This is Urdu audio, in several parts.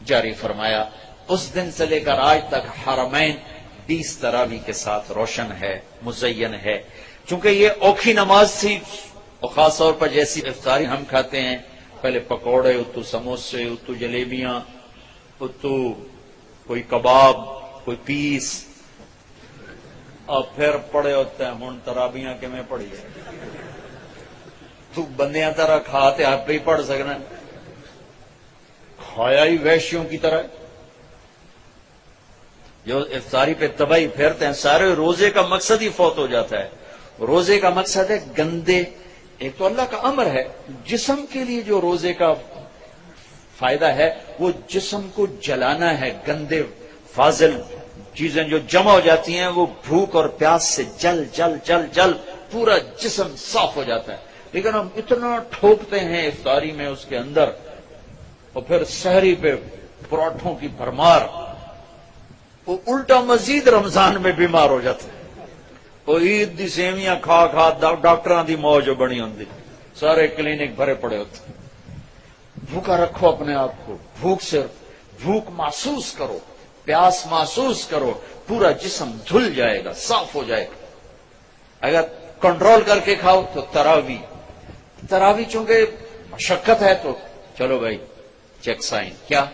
جاری فرمایا. اس دن سے لے کر آج تک حرمین 20 تراویح کے ساتھ روشن ہے، مزین ہے. چونکہ یہ اوکھی نماز تھی، اور خاص طور پر جیسی افطاری ہم کھاتے ہیں، پہلے پکوڑے، اتو سموسے، اتو جلیبیاں، اتو کوئی کباب، کوئی پیس، اور پھر پڑے ہوتے ہیں ہوں تراویحاں کہ میں پڑھی ہے تو بندیاں طرح کھاتے آپ پہ ہی پڑھ سکنا، کھایا ہی ویشیوں کی طرح. جو افطاری پہ تباہی پھیرتے ہیں، سارے روزے کا مقصد ہی فوت ہو جاتا ہے. روزے کا مقصد ہے گندے، ایک تو اللہ کا امر ہے، جسم کے لیے جو روزے کا فائدہ ہے وہ جسم کو جلانا ہے. گندے فاضل چیزیں جو جمع ہو جاتی ہیں وہ بھوک اور پیاس سے جل جل جل جل پورا جسم صاف ہو جاتا ہے. لیکن ہم اتنا ٹھوکتے ہیں افطاری میں اس کے اندر، اور پھر سحری پہ پراٹھوں کی بھرمار، وہ الٹا مزید رمضان میں بیمار ہو جاتے ہیں. وہ عید دی سیویاں کھا کھا ڈاکٹراں دی موج بنی ہوندی، سارے کلینک بھرے پڑے ہوتے. بھوکا رکھو اپنے آپ کو، بھوک محسوس کرو، پیاس محسوس کرو، پورا جسم دھل جائے گا، صاف ہو جائے گا. اگر کنٹرول کر کے کھاؤ تو تراوی چونکہ مشقت ہے تو چلو بھائی چیک سائن کیا،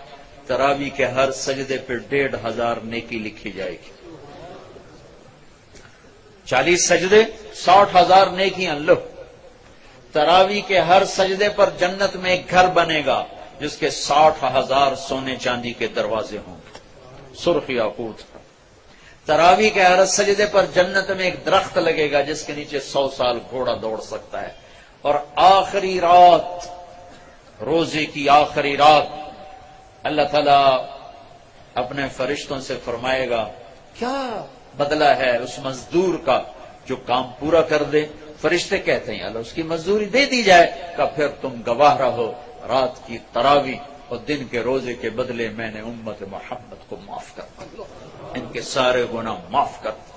تراوی کے ہر سجدے پہ 1500 نیکی لکھی جائے گی. 40 سجدے 60,000 نیکیاں لو. تراوی کے ہر سجدے پر جنت میں ایک گھر بنے گا جس کے 60,000 سونے چاندی کے دروازے ہوں گے، سرخ یاقوت. تراوی کے ہر سجدے پر جنت میں ایک درخت لگے گا جس کے نیچے 100 سال گھوڑا دوڑ سکتا ہے. اور آخری رات، روزے کی آخری رات، اللہ تعالیٰ اپنے فرشتوں سے فرمائے گا کیا بدلہ ہے اس مزدور کا جو کام پورا کر دے. فرشتے کہتے ہیں اللہ اس کی مزدوری دے دی جائے. کہ پھر تم گواہ رہو رات کی تراویح اور دن کے روزے کے بدلے میں نے امت محمد کو معاف کر دیا، ان کے سارے گناہ معاف کر دیا.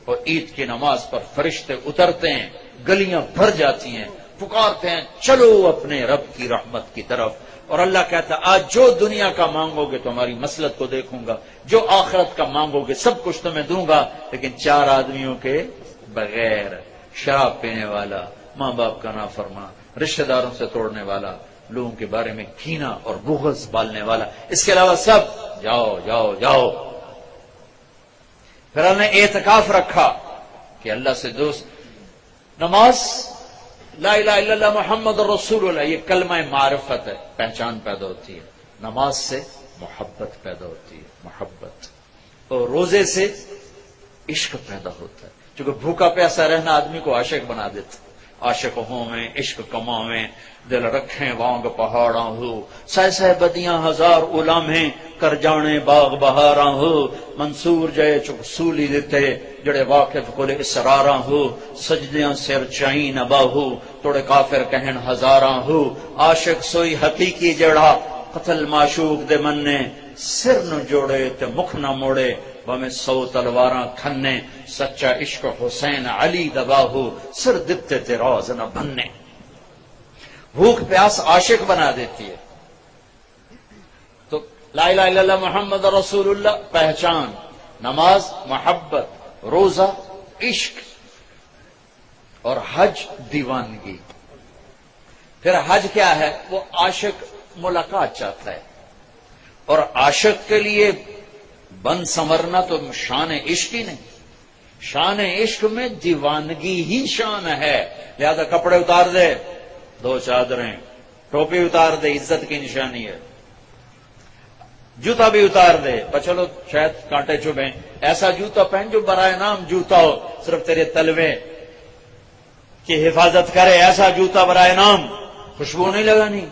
اور عید کی نماز پر فرشتے اترتے ہیں، گلیاں بھر جاتی ہیں، پکارتے ہیں چلو اپنے رب کی رحمت کی طرف. اور اللہ کہتا ہے آج جو دنیا کا مانگو گے تمہاری مسلط کو دیکھوں گا، جو آخرت کا مانگو گے سب کچھ تمہیں دوں گا، لیکن 4 آدمیوں کے بغیر: شراب پینے والا، ماں باپ کا نافرمان، رشتہ داروں سے توڑنے والا، لوگوں کے بارے میں کینہ اور بغض بالنے والا. اس کے علاوہ سب جاؤ جاؤ جاؤ. پھر ہم نے اعتکاف رکھا کہ اللہ سے دوست. نماز، لا الہ الا اللہ محمد رسول اللہ، یہ کلمہ معرفت ہے، پہچان پیدا ہوتی ہے. نماز سے محبت پیدا ہوتی ہے، محبت. اور روزے سے عشق پیدا ہوتا ہے، چونکہ بھوکا پیاسا رہنا آدمی کو عاشق بنا دیتا. عاشق ہوویں عشق کماویں، دل رکھیں وانگ پہاڑاں ہو، سہ سہ بدیاں ہزار علامیں کر جانے باغ بہاراں ہو. منصور جے چک سولی دیتے جڑے واقف کل اسراراں ہو. سجدیاں سر چائیں نباہو توڑے کافر کہن ہزاراں ہو. عاشق سوئی حقیقی جڑا قتل معشوق دے مننے، سر نہ جوڑے تے مکھ نہ موڑے بمیں 100 تلواراں کھنے. سچا عشق حسین علی دباہو سر دتے تے راز نہ بننے. بھوک پیاس عاشق بنا دیتی ہے. تو لا الہ الا اللہ محمد رسول اللہ پہچان، نماز محبت، روزہ عشق، اور حج دیوانگی. پھر حج کیا ہے؟ وہ عاشق ملاقات چاہتا ہے، اور عاشق کے لیے بن سنورنا تو شان عشق ہی نہیں، شان عشق میں دیوانگی ہی شان ہے. لہذا کپڑے اتار دے، 2 چادریں، ٹوپی اتار دے، عزت کی نشانی ہے. جوتا بھی اتار دے، چلو شاید کانٹے چبھیں، ایسا جوتا پہن جو برائے نام جوتا ہو، صرف تیرے تلوے کی حفاظت کرے. ایسا جوتا برائے نام، خوشبو نہیں لگانی،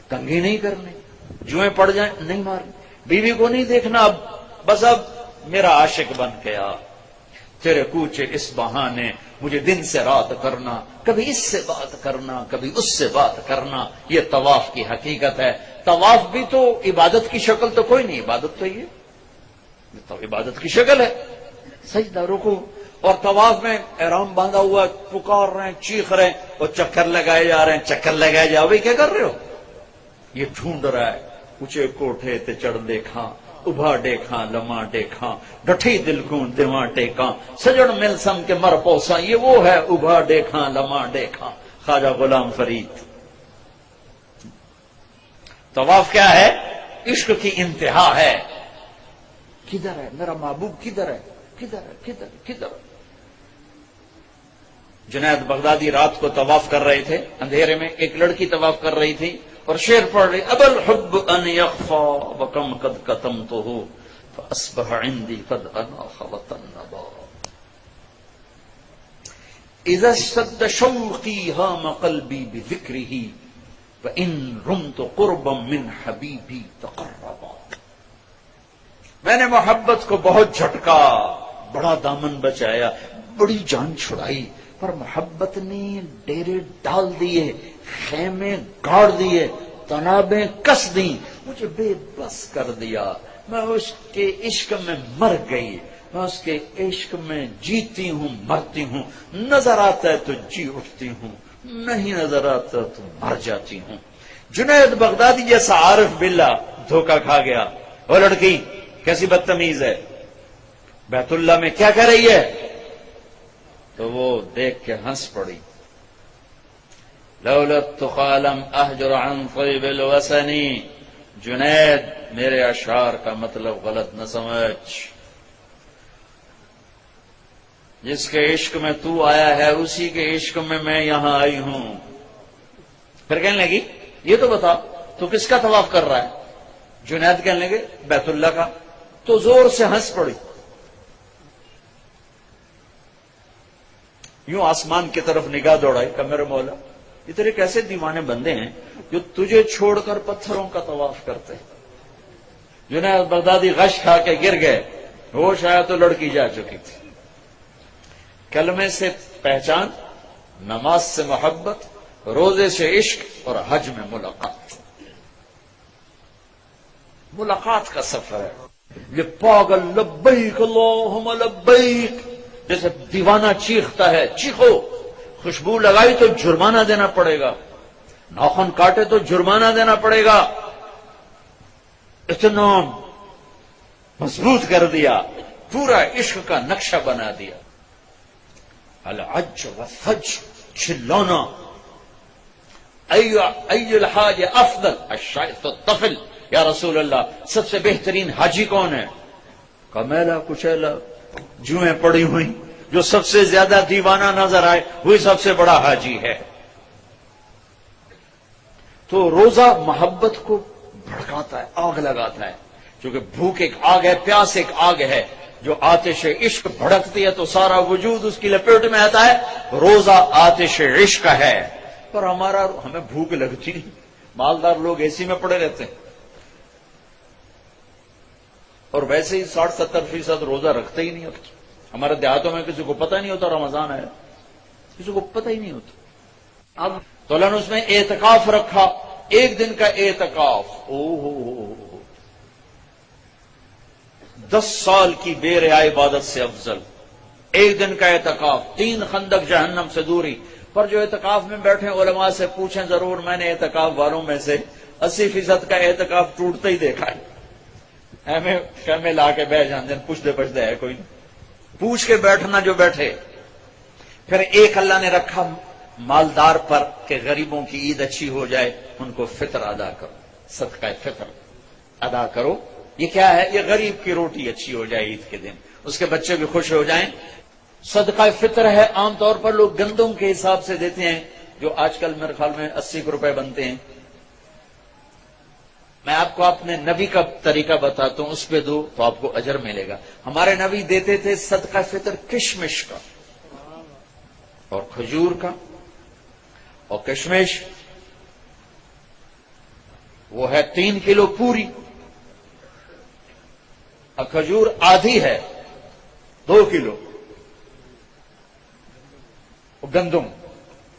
کنگھی نہیں کرنی، جوئیں پڑ جائیں نہیں مارنی، بیوی کو نہیں دیکھنا. اب میرا عاشق بن گیا، تیرے کوچے اس بہانے مجھے دن سے رات کرنا، کبھی اس سے بات کرنا کبھی اس سے بات کرنا. یہ طواف کی حقیقت ہے. طواف بھی تو عبادت کی شکل تو کوئی نہیں، عبادت تو یہ تو عبادت کی شکل ہے. سجدہ، رکوع، اور طواف میں احرام باندھا ہوا پکار رہے ہیں، چیخ رہے ہیں، اور چکر لگائے جا رہے ہیں. چکر لگائے جا، بھائی کیا کر رہے ہو؟ یہ ڈھونڈ رہا ہے اونچے کوٹھے تے چڑھ دیکھاں ابھا ڈیکھاں لما ڈیکھاں ڈٹھی دل کو دیواں ٹیکاں سجڑ مل سم کے مر پوساں یہ وہ ہے ابھا ڈیکھاں لما ڈیکھاں خواجہ غلام فرید. طواف کیا ہے؟ عشق کی انتہا ہے. کدھر ہے میرا محبوب؟ کدھر ہے؟ کدھر ہے؟ کدھر کدھر؟ جنید بغدادی رات کو طواف کر رہے تھے اندھیرے میں، ایک لڑکی طواف کر رہی تھی اور شعر پڑھ رہی اب الحب ان یخفا وکم قد کتمتہ فاصبح عندی قد اناخ وطنبا اذا اشتد شوقی ہام قلبی بذکرہ وان رمت قربا من حبیبی تقربا. میں نے محبت کو بہت جھٹکا، بڑا دامن بچایا، بڑی جان چھڑائی، پر محبت نے ڈیرے ڈال دیے، خیمے گاڑ دیے، تنابیں کس دیں، مجھے بے بس کر دیا. میں اس کے عشق میں مر گئی، میں اس کے عشق میں جیتی ہوں مرتی ہوں. نظر آتا ہے تو جی اٹھتی ہوں، نہیں نظر آتا تو مر جاتی ہوں. جنید بغدادی جیسا عارف باللہ دھوکہ کھا گیا. وہ لڑکی کیسی بدتمیز ہے، بیت اللہ میں کیا کہہ رہی ہے؟ تو وہ دیکھ کے ہنس پڑی. لولا التقى لم اهجر عن طيب الوسنی. جنید میرے اشعار کا مطلب غلط نہ سمجھ، جس کے عشق میں تو آیا ہے اسی کے عشق میں یہاں آئی ہوں. پھر کہنے لگی یہ تو بتا تو کس کا طواف کر رہا ہے؟ جنید کہنے لگے بیت اللہ کا. تو زور سے ہنس پڑی. یوں آسمان کی طرف نگاہ دوڑائی کہ میرے مولا یہ تیرے کیسے دیوانے بندے ہیں جو تجھے چھوڑ کر پتھروں کا طواف کرتے ہیں. جنید بغدادی غش کھا کے گر گئے، ہوش آیا تو لڑکی جا چکی تھی. کلمے سے پہچان، نماز سے محبت، روزے سے عشق اور حج میں ملاقات. ملاقات کا سفر ہے. یہ پاگل لبیک اللہم لبیک جیسے دیوانہ چیختا ہے، چیخو. خوشبو لگائی تو جرمانہ دینا پڑے گا، ناخن کاٹے تو جرمانہ دینا پڑے گا. اتنا مضبوط کر دیا، پورا عشق کا نقشہ بنا دیا. العج والفج، چلانا. ای الحاج افضل الشیخ الطفل. یا رسول اللہ سب سے بہترین حاجی کون ہے؟ کمیلا کچیلا جوئیں پڑی ہوئی، جو سب سے زیادہ دیوانہ نظر آئے وہی سب سے بڑا حاجی ہے. تو روزہ محبت کو بھڑکاتا ہے، آگ لگاتا ہے. کیونکہ بھوک ایک آگ ہے، پیاس ایک آگ ہے. جو آتش عشق بھڑکتی ہے تو سارا وجود اس کی لپیٹ میں آتا ہے. روزہ آتش عشق ہے. پر ہمیں بھوک لگتی نہیں. مالدار لوگ اے سی میں پڑے رہتے ہیں اور ویسے ہی 60-70% روزہ رکھتے ہی نہیں ہوتے. ہمارے دیہاتوں میں کسی کو پتہ نہیں ہوتا رمضان ہے، کسی کو پتہ ہی نہیں ہوتا. اب تو اللہ نے اس میں اعتکاف رکھا، ایک دن کا اعتکاف. 10 سال کی بے ریا عبادت سے افضل. ایک دن کا اعتکاف، 3 خندق جہنم سے دوری. پر جو اعتکاف میں بیٹھے علماء سے پوچھیں ضرور، میں نے اعتکاف والوں میں سے 80% کا اعتکاف ٹوٹتے ہی دیکھا ہے. میں لا کے بیٹھ جاندے پوچھتے ہے کوئی نہیں. پوچھ کے بیٹھنا جو بیٹھے. پھر ایک اللہ نے رکھا مالدار پر کہ غریبوں کی عید اچھی ہو جائے، ان کو فطر ادا کرو، صدقہ فطر ادا کرو. یہ کیا ہے؟ یہ غریب کی روٹی اچھی ہو جائے عید کے دن، اس کے بچے بھی خوش ہو جائیں. صدقہ فطر ہے. عام طور پر لوگ گندم کے حساب سے دیتے ہیں، جو آج کل میرے خیال میں 80 روپے بنتے ہیں. میں آپ کو اپنے نبی کا طریقہ بتاتا ہوں، اس پہ دو تو آپ کو اجر ملے گا. ہمارے نبی دیتے تھے صدقہ فطر کشمش کا اور کھجور کا. اور کشمش وہ ہے 3 کلو پوری، اور کھجور آدھی ہے 2 کلو گندم،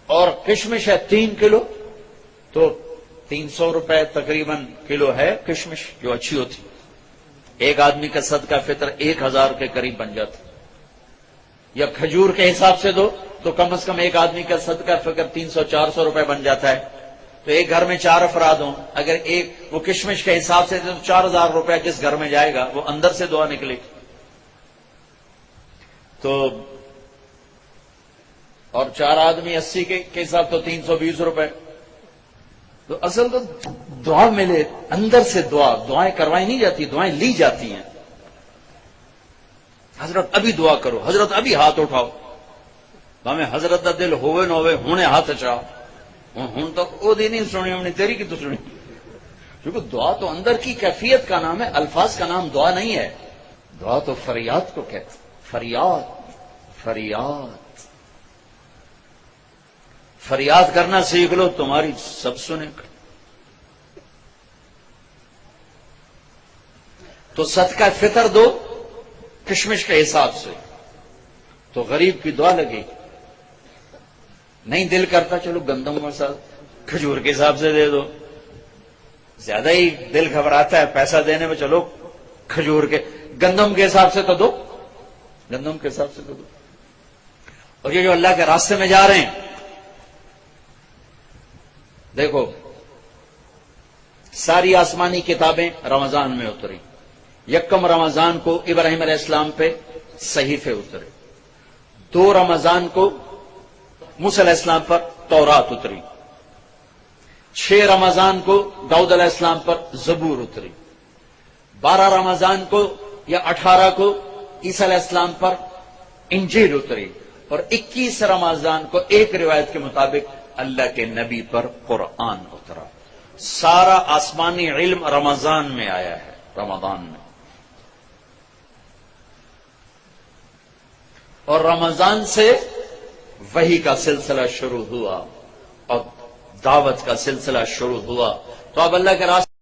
اور کشمش ہے 3 کلو. تو 300 روپے تقریباً کلو ہے کشمش، جو اچھی ہوتی. ایک آدمی کا صدقہ فطر 1000 کے قریب بن جاتا. یا کھجور کے حساب سے دو تو کم از کم ایک آدمی کا صدقہ فطر 300-400 روپے بن جاتا ہے. تو ایک گھر میں 4 افراد ہوں، اگر ایک وہ کشمش کے حساب سے تو 4000 روپیہ جس گھر میں جائے گا وہ اندر سے دعا نکلے گی. تو اور 4 آدمی 80 کے حساب تو 320 روپے. تو اصل تو دعا ملے اندر سے دعائیں کروائی نہیں جاتی، دعائیں لی جاتی ہیں. حضرت ابھی دعا کرو، حضرت ابھی ہاتھ اٹھاؤ، ہمیں حضرت دا دل ہوئے نہ ہوئے ہونے ہاتھ اچھاؤ. ہوں تو وہ دی نہیں سنی، ہم نے تیری کی تو سنی. کیونکہ دعا تو اندر کی کیفیت کا نام ہے، الفاظ کا نام دعا نہیں ہے. دعا تو فریاد کو کہتے، فریاد فریاد فریاد کرنا سیکھ لو، تمہاری سب سنے گا. تو صدقہ فطر دو کشمش کے حساب سے، تو غریب کی دعا لگے گی. نہیں دل کرتا چلو گندم کے ساتھ کھجور کے حساب سے دے دو، زیادہ ہی دل گھبراتا ہے پیسہ دینے میں، چلو کھجور کے گندم کے حساب سے تو دو، گندم کے حساب سے تو دو. اور یہ جو اللہ کے راستے میں جا رہے ہیں، دیکھو ساری آسمانی کتابیں رمضان میں اتری. یکم رمضان کو ابراہیم علیہ السلام پہ صحیفے اترے، 2 رمضان کو موسیٰ علیہ السلام پر تورات اتری، 6 رمضان کو داؤد علیہ السلام پر زبور اتری، 12 رمضان کو یا 18 کو عیسیٰ علیہ السلام پر انجیل اتری، اور 21 رمضان کو ایک روایت کے مطابق اللہ کے نبی پر قرآن اترا. سارا آسمانی علم رمضان میں آیا ہے، رمضان میں. اور رمضان سے وحی کا سلسلہ شروع ہوا اور دعوت کا سلسلہ شروع ہوا. تو اب اللہ کے راستے